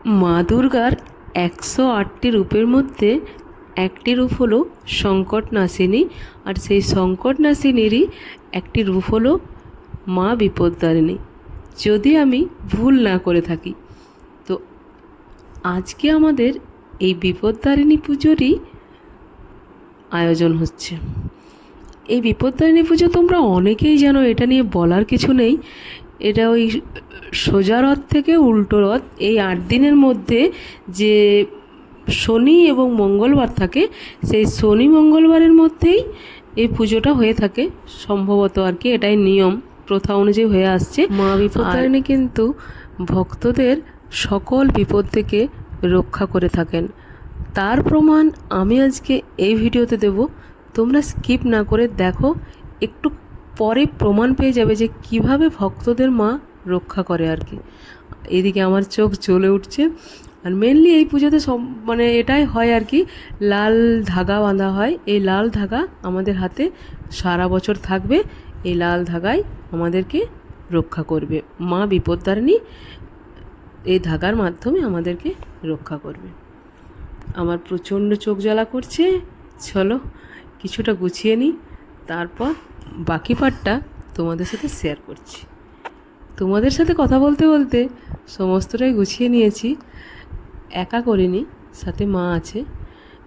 মা দুর্গার 108টি রূপের মধ্যে একটি রূপ হলো সংকটনাশিনী, আর সেই সংকটনাশিনীরই একটি রূপ হলো মা বিপদতারিণী, যদি আমি ভুল না করে থাকি। তো আজকে আমাদের এই বিপদতারিণী পুজোরই আয়োজন হচ্ছে। এই বিপদতারিণী পুজো তোমরা অনেকেই জানো, এটা নিয়ে বলার কিছু নেই। এটা ওই সোজা রথ থেকে উল্টো রথ, এই 8 দিনের মধ্যে যে শনি এবং মঙ্গলবার থাকে, সেই শনি মঙ্গলবারের মধ্যেই এই পুজোটা হয়ে থাকে সম্ভবত আর কি, এটাই নিয়ম প্রথা অনুযায়ী হয়ে আসছে। মা বিপদতারিণী কিন্তু ভক্তদের সকল বিপদ থেকে রক্ষা করে থাকেন। তার প্রমাণ আমি আজকে এই ভিডিওতে দেব, তোমরা স্কিপ না করে দেখো, একটু পরে প্রমাণ পেয়ে যাবে যে কিভাবে ভক্তদের মা রক্ষা করে আর কি। এদিকে আমার চোখ জ্বলে উঠছে। আর মেনলি এই পুজোতে সব মানে এটাই হয় আর কি, লাল ধাগা বাঁধা হয়। এই লাল ধাগা আমাদের হাতে সারা বছর থাকবে, এই লাল ধাগাই আমাদেরকে রক্ষা করবে। মা বিপদতারিণী এই ধাগার মাধ্যমে আমাদেরকে রক্ষা করবে। আমার প্রচণ্ড চোখ জ্বালা করছে, চলো কিছুটা গুছিয়ে নিই, তারপর বাকি পার্টটা তোমাদের সাথে শেয়ার করছি। তোমাদের সাথে কথা বলতে বলতে সমস্তটাই গুছিয়ে নিয়েছি, একা করিনি, সাথে মা আছে।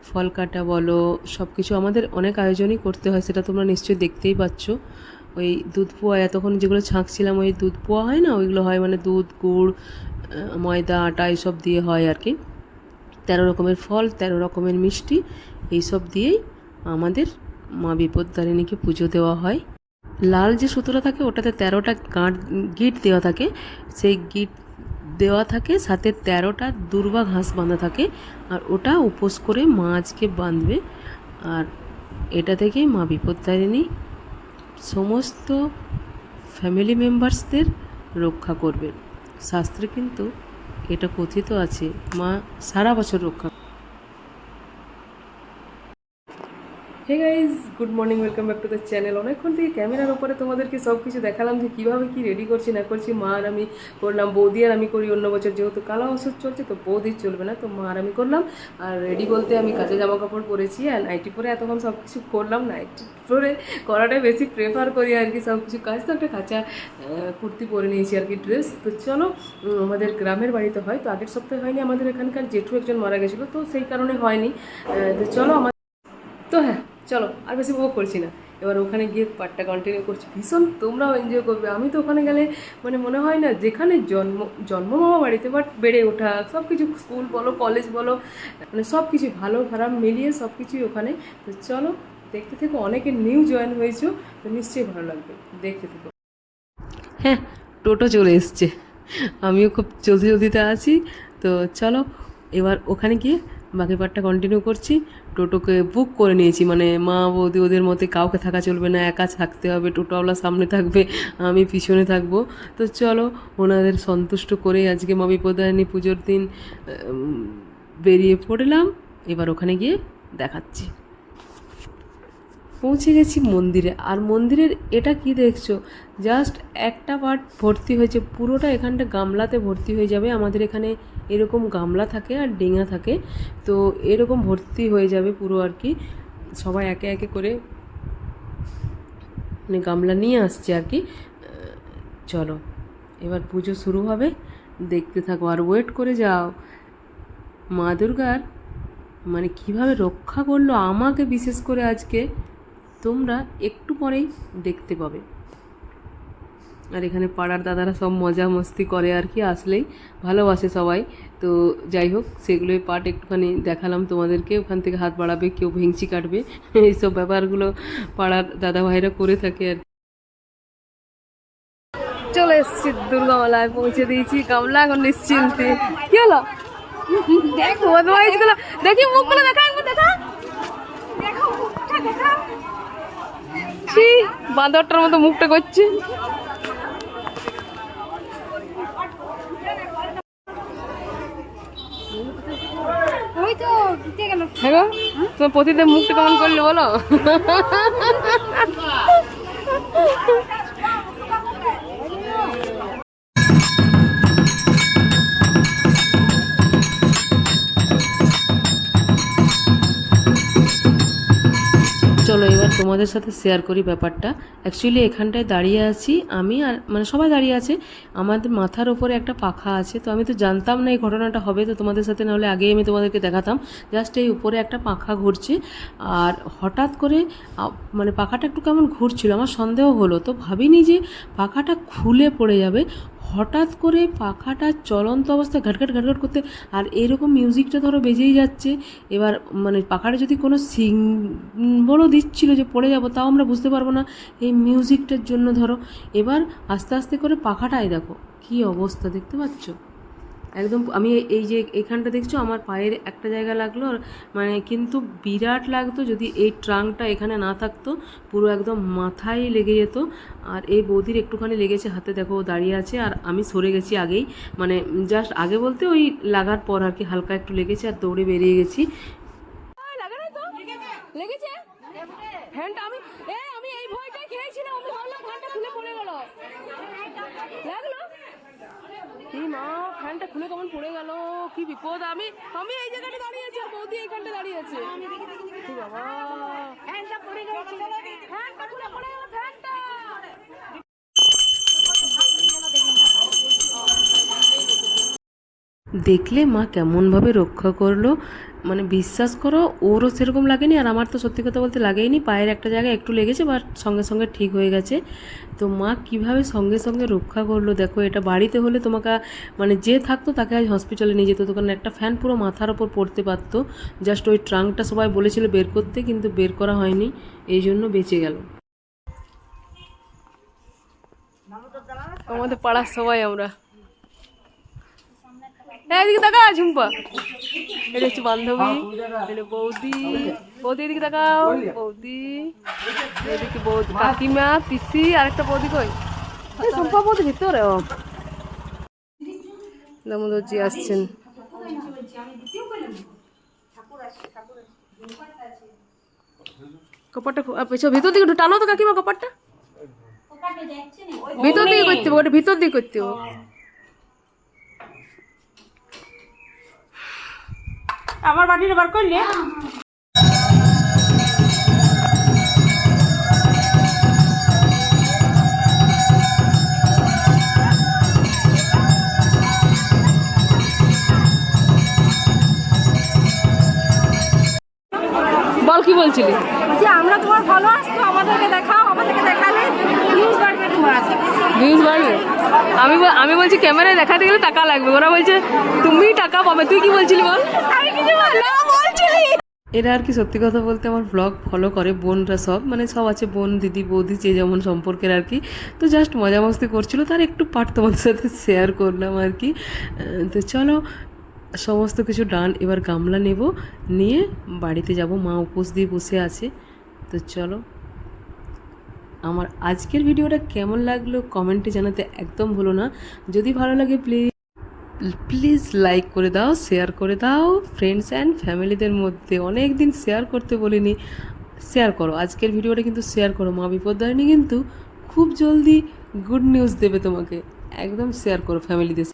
ফল কাটা বলো, সব কিছু আমাদের অনেক আয়োজনই করতে হয়, সেটা তোমরা নিশ্চয়ই দেখতেই পাচ্ছ। ওই দুধ পোয়া, এতক্ষণ যেগুলো ছাঁকছিলাম ওই দুধ পোয়া হয় না, ওইগুলো হয় মানে দুধ, গুড়, ময়দা, আটা এইসব দিয়ে হয় আর কি। 13 রকমের ফল, 13 রকমের মিষ্টি, এইসব দিয়েই আমাদের মা বিপদতারিণীকে পুজো দেওয়া হয়। লাল যে সুতোটা থাকে ওটাতে 13টা গিট দেওয়া থাকে, সেই গিট দেওয়া থাকে, সাথে 13টা দূর্বা ঘাস বাঁধা থাকে, আর ওটা উপোস করে মা আজকে বাঁধবে। আর এটা থেকেই মা বিপদতারিণী সমস্ত ফ্যামিলি মেম্বার্সদের রক্ষা করবে। শাস্ত্রে কিন্তু এটা কথিত আছে, মা সারা বছর রক্ষা। Hey guys, good morning, welcome back to the channel. অনেকক্ষণ থেকে ক্যামেরার ওপরে তোমাদেরকে সব কিছু দেখালাম যে কীভাবে কী রেডি করছি না করছি। মা আর আমি করলাম, বৌদি আর আমি করি অন্য বছর, যেহেতু কালা ওষুধ চলছে তো বৌদির চলবে না, তো মা আর আমি করলাম। আর রেডি বলতে আমি কাঁচা জামা কাপড় পরেছি আর নাইটি পরে এতক্ষণ সব কিছু করলাম। নাইটি পরে করাটাই বেশি প্রেফার করি আর কি, সব কিছু কাজ। তো একটা কাঁচা কুর্তি পরে নিয়েছি আর কি, ড্রেস। তো চলো, আমাদের গ্রামের বাড়িতে হয়, তো আগের সপ্তাহে হয়নি, আমাদের এখানকার জেঠু একজন মারা গেছিলো, তো সেই কারণে হয়নি। তো চলো তো হ্যাঁ, চলো আর বেশি উপভোগ করছি না, এবার ওখানে গিয়ে পার্টটা কন্টিনিউ করছি। ভীষণ তোমরাও এনজয় করবে। আমি তো ওখানে গেলে মানে মনে হয় না যেখানে জন্ম মামা বাড়িতে, বাট বেড়ে ওঠা সব কিছু, স্কুল বলো, কলেজ বলো, মানে সব কিছু ভালো খারাপ মিলিয়ে সব কিছুই ওখানে। তো চলো দেখতে থেকো, অনেকে নিউ জয়েন হয়েছো, তো নিশ্চয়ই ভালো লাগবে, দেখতে থেকো। হ্যাঁ, টোটো চলে এসছে, আমিও খুব জলদি জলদিতে আছি। তো চলো এবার ওখানে গিয়ে বাকি পার্টটা কন্টিনিউ করছি। টোটোকে বুক করে নিয়েছি, মানে মা বৌদি ওদের মধ্যে কাউকে থাকা চলবে না, একা থাকতে হবে। টোটোওয়ালা সামনে থাকবে, আমি পিছনে থাকবো। তো চলো ওনাদের সন্তুষ্ট করে আজকে মা বিপদায়নী পুজোর দিন বেরিয়ে পড়লাম। এবার ওখানে গিয়ে দেখাচ্ছি। পৌঁছে গেছি মন্দিরে। আর মন্দিরের এটা কি দেখছো, জাস্ট একটা পার্ট ভর্তি হয়েছে, পুরোটা এখানটা গামলাতে ভর্তি হয়ে যাবে। আমাদের এখানে এরকম গামলা থাকে আর ডেঙা থাকে, তো এরকম ভর্তি হয়ে যাবে পুরো আর কি। সবাই একে একে করে মানে গামলা নিয়ে আসছে আর কি। চলো এবার পুজো শুরু হবে, দেখতে থাকো আর ওয়েট করে যাও। মা দুর্গার মানে কিভাবে রক্ষা করলো আমাকে বিশেষ করে আজকে, তোমরা একটু পরেই দেখতে পাবে। আর এখানে পাড়ার দাদারা সব মজা মস্তি করে আর কি, আসলেই ভালোবাসে সবাই। তো যাই হোক, সেগুলোই পার্ট একটুখানি দেখালাম তোমাদেরকে। ওখান থেকে হাত বাড়াবে, কেউ ভেঙচি কাটবে, এইসব ব্যাপারগুলো পাড়ার দাদা ভাইরা করে থাকে আর। চলে এসছি দুর্গামালায়, পৌঁছে দিয়েছি। গামলা এখন নিশ্চিন্তে। কি হলো দেখো, দেখি মুখগুলো দেখা, একবার দেখা, বাঁদরটার মতো মুখটা করছে। তোমার প্রতিদিন মুখটা কেমন করলে বলো। তোমাদের সাথে শেয়ার করি ব্যাপারটা। অ্যাকচুয়ালি এখানটায় দাঁড়িয়ে আছি আমি, আর মানে সবাই দাঁড়িয়ে আছে, আমাদের মাথার ওপরে একটা পাখা আছে। তো আমি তো জানতাম না এই ঘটনাটা হবে, তো তোমাদের সাথে নাহলে আগেই আমি তোমাদেরকে দেখাতাম। জাস্ট এই উপরে একটা পাখা ঘুরছে, আর হঠাৎ করে মানে পাখাটা একটু কেমন ঘুরছিল, আমার সন্দেহ হলো, তো ভাবিনি যে পাখাটা খুলে পড়ে যাবে। হঠাৎ করে পাখাটা চলন্ত অবস্থায় ঘাটঘাট ঘাটঘাট করতে, আর এরকম মিউজিকটা ধরো বেজেই যাচ্ছে। এবার মানে পাখাটা যদি কোনো সিম্বলও দিচ্ছিল যে পড়ে যাব, তাও আমরা বুঝতে পারবো না এই মিউজিকটার জন্য ধরো। এবার আস্তে আস্তে করে পাখাটাই দেখো কী অবস্থা, দেখতে পাচ্ছ একদম। আমি এই যে এইখানটা দেখছো আমার পায়ের একটা জায়গা লাগলো, মানে কিন্তু বিরাট লাগতো যদি এই ট্রাঙ্কটা এখানে না থাকতো, পুরো একদম মাথায় লেগে যেত। আর এই বৌদির একটুখানি লেগেছে হাতে, দেখো দাঁড়িয়ে আছে, আর আমি সরে গেছি আগেই, মানে জাস্ট আগে বলতে ওই লাগার পর আর কি হালকা একটু লেগেছে, আর দৌড়ে বেরিয়ে গেছি। লেগেছে ফ্যানটা, আমি এই ভয়টাই খেয়েছিলাম, আমি ভাবলাম ফ্যানটা খুলে পড়ে গেল, লাগলো এই মা, ফ্যানটা খুলে কেমন পড়ে গেল, কি বিপদ। আমি এই জায়গাটা দাঁড়িয়ে আছি, আর বৌদি এইখানটা দাঁড়িয়ে আছে। বাবা ফ্যানটা পড়ে গেছে, ফ্যানটা খুলে পড়ে গেল, ফ্যানটা। দেখলে মা কেমনভাবে রক্ষা করলো, মানে বিশ্বাস করো ওরও সেরকম লাগেনি, আর আমার তো সত্যি কথা বলতে লাগেইনি, পায়ের একটা জায়গায় একটু লেগেছে, বাট সঙ্গে সঙ্গে ঠিক হয়ে গেছে। তো মা কিভাবে সঙ্গে সঙ্গে রক্ষা করলো দেখো। এটা বাড়িতে হলে তোমাকে মানে যে থাকতো তাকে আজ হসপিটালে নিয়ে যেত, তো কারণ একটা ফ্যান পুরো মাথার ওপর পড়তে পারতো। জাস্ট ওই ট্রাঙ্কটা সবাই বলেছিল বের করতে, কিন্তু বের করা হয়নি, এই জন্য বেঁচে গেল। আমাদের পাড়ার সবাই আমরা, এদিকে তাকা ঝুম্পা, এটা হচ্ছে বান্ধবী, এটা বৌদি, বৌদি এদিকে তাকাও, বৌদি এদিকে, বৌদি কাকিমা পিসি, আর একটা বৌদি কই ঝুম্পা বৌদি ভিতরে, ও দামোদরজি আসছেন। কপারটা ভিতর দিকে একটু টানো তো কাকিমা, কপারটা ভিতর দিকে করতে হবে, ওটা ভিতর দিকে করতে হবে। আমার বাটিটা বার করলে বল, কি বলছিলি? যে আমরা তোমার ফলোয়ার্স, তো আমাদেরকে দেখাও, আমাদেরকে দেখালে ভিউজ বাড়বে তোমার, ভিউজ বাড়বে। আমি বলছি ক্যামেরায় দেখাতে গেলে টাকা লাগবে, ওরা বলছে তুমি টাকা পাবে। তুই কি বলছিলি বল? আমি কিছু না বলছিলি। এরা আর কি সত্যি কথা বলতে আমার ব্লগ ফলো করে, বোনরা সব, মানে সব আছে, বোন দিদি বৌদি যে যেমন সম্পর্কের আর কি। তো জাস্ট মজা মস্তি করছিল, তার একটু পার্ট তোমাদের সাথে শেয়ার করলাম আর কি। তো চলো সমস্ত কিছু ডান, এবার গামলা নেব, নিয়ে বাড়িতে যাব, মা উপোস দিয়ে বসে আছে। তো চলো, আমার আজকের ভিডিওটা কেমন লাগলো কমেন্টে জানাতে একদম ভুলো না। যদি ভালো লাগে প্লিজ লাইক করে দাও, শেয়ার করে দাও ফ্রেন্ডস অ্যান্ড ফ্যামিলিদের মধ্যে। অনেক দিন শেয়ার করতে বলিনি, শেয়ার করো আজকের ভিডিওটা, কিন্তু শেয়ার করো। মা বিপদদারিণী কিন্তু খুব জলদি গুড নিউজ দেবে তোমাকে, একদম শেয়ার করো ফ্যামিলিদের সাথে।